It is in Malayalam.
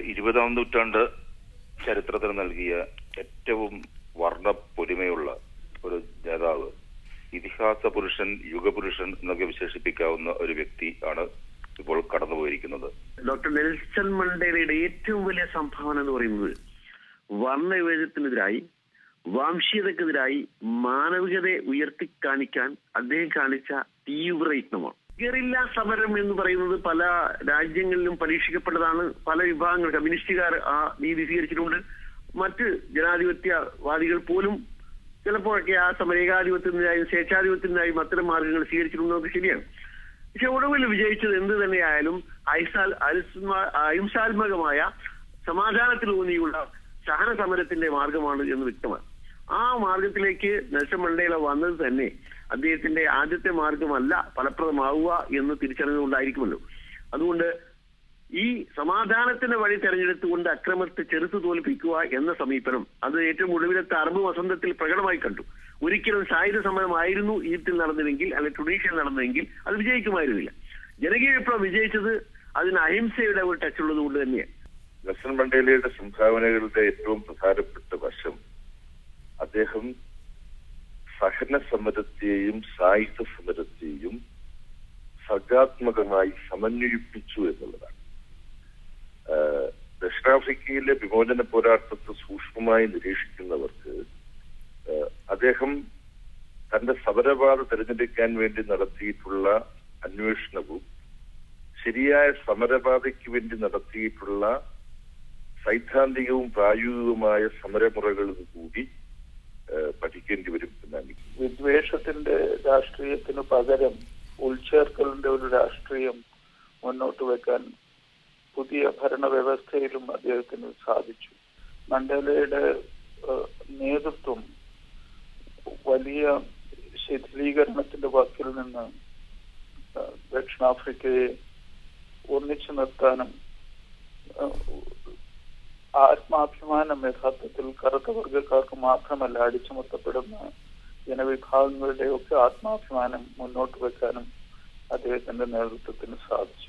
20-ാം നൂറ്റാണ്ട് ചരിത്രത്തിന് നൽകിയ ഏറ്റവും വർണ്ണപ്പൊലിമയുള്ള ഒരു നേതാവ്, ഇതിഹാസ പുരുഷൻ, യുഗപുരുഷൻ എന്നൊക്കെ വിശേഷിപ്പിക്കാവുന്ന ഒരു വ്യക്തി ആണ് ഇപ്പോൾ കടന്നുപോയിരിക്കുന്നത്. ഡോക്ടർ നെൽസൺ മണ്ടേലയുടെ ഏറ്റവും വലിയ സംഭാവന എന്ന് പറയുന്നത് വർണ്ണവിവേചനത്തിനെതിരായി, വംശീയതക്കെതിരായി മാനവികതയെ ഉയർത്തിക്കാണിക്കാൻ അദ്ദേഹം കാണിച്ച തീവ്രയത്നമാണ്. ഗറില്ല സമരം എന്ന് പറയുന്നത് പല രാജ്യങ്ങളിലും പരീക്ഷിക്കപ്പെട്ടതാണ്. പല വിഭാഗങ്ങൾ, കമ്മ്യൂണിസ്റ്റുകാർ ആ രീതി സ്വീകരിച്ചിട്ടുണ്ട്. മറ്റ് ജനാധിപത്യവാദികൾ പോലും ചിലപ്പോഴൊക്കെ ആ സമരേകാധിപത്യത്തിനായും സ്വേച്ഛാധിപത്യത്തിനായും അത്തരം മാർഗങ്ങൾ സ്വീകരിച്ചിട്ടുള്ളത് ശരിയാണ്. പക്ഷെ ഒടുവിൽ വിജയിച്ചത് എന്ത് തന്നെയായാലും അഹിംസാത്മകമായ സമാധാനത്തിലൂന്നിയുള്ള സഹന സമരത്തിന്റെ മാർഗമാണ് എന്ന് വ്യക്തമാണ്. ആ മാർഗത്തിലേക്ക് നെൽസൺ മണ്ടേല വന്നത് തന്നെ അദ്ദേഹത്തിന്റെ ആദ്യത്തെ മാർഗമല്ല ഫലപ്രദമാവുക എന്ന് തിരിച്ചറിഞ്ഞുകൊണ്ടായിരിക്കുമല്ലോ. അതുകൊണ്ട് ഈ സമാധാനത്തിന്റെ വഴി തെരഞ്ഞെടുത്തുകൊണ്ട് അക്രമത്തെ ചെറുത്തു തോൽപ്പിക്കുക എന്ന സമീപനം അത് ഏറ്റവും ഒടുവിലത്തെ അറബ് വസന്തത്തിൽ പ്രകടമായി കണ്ടു. ഒരിക്കലും സായുധ സമരമായിരുന്നു ഈജിപ്തിൽ നടന്നതെങ്കിൽ, അല്ലെങ്കിൽ ടുണീഷ്യയിൽ നടന്നതെങ്കിൽ അത് വിജയിക്കുമായിരുന്നില്ല. ജനകീയ വിപ്ലവം വിജയിച്ചത് അതിന് അഹിംസയുടെ ഒരു ടച്ച് ഉള്ളത് കൊണ്ട് തന്നെയാണ്. നെൽസൺ മണ്ടേലയുടെ സംഭാവനകളുടെ ഏറ്റവും പ്രധാനപ്പെട്ട വശം അദ്ദേഹം സഹന സമരത്തെയും സായുധ സമരത്തെയും സർഗാത്മകമായി സമന്വയിപ്പിച്ചു എന്നുള്ളതാണ്. ദക്ഷിണാഫ്രിക്കയിലെ വിമോചന പോരാട്ടത്തെ സൂക്ഷ്മമായി നിരീക്ഷിക്കുന്നവർക്ക് അദ്ദേഹം തന്റെ സമരപാത തിരഞ്ഞെടുക്കാൻ വേണ്ടി നടത്തിയിട്ടുള്ള അന്വേഷണവും ശരിയായ സമരപാതയ്ക്ക് വേണ്ടി നടത്തിയിട്ടുള്ള സൈദ്ധാന്തികവും പ്രായോഗികവുമായ സമരമുറകളും കൂടി പഠിക്കേണ്ടി വരും എന്നാണ്. വിദ്വേഷത്തിന്റെ രാഷ്ട്രീയത്തിന് പകരം ഉൾച്ചേർക്കലിന്റെ ഒരു രാഷ്ട്രീയം മുന്നോട്ട് വെക്കാൻ പുതിയ ഭരണവ്യവസ്ഥയിലും അദ്ദേഹത്തിന് സാധിച്ചു. മണ്ടേലയുടെ നേതൃത്വം വലിയ ശിഥിലീകരണത്തിന്റെ വക്കിൽ നിന്ന് ദക്ഷിണാഫ്രിക്കയെ ഒന്നിച്ചു നിർത്താനും ആത്മാഭിമാനം യഥാർത്ഥത്തിൽ കറുത്ത വർഗക്കാർക്ക് മാത്രമല്ല അടിച്ചമർത്തപ്പെടുന്ന ജനവിഭാഗങ്ങളുടെയൊക്കെ ആത്മാഭിമാനം മുന്നോട്ട് വെക്കാനും അദ്ദേഹത്തിന്റെ നേതൃത്വത്തിന് സാധിച്ചു.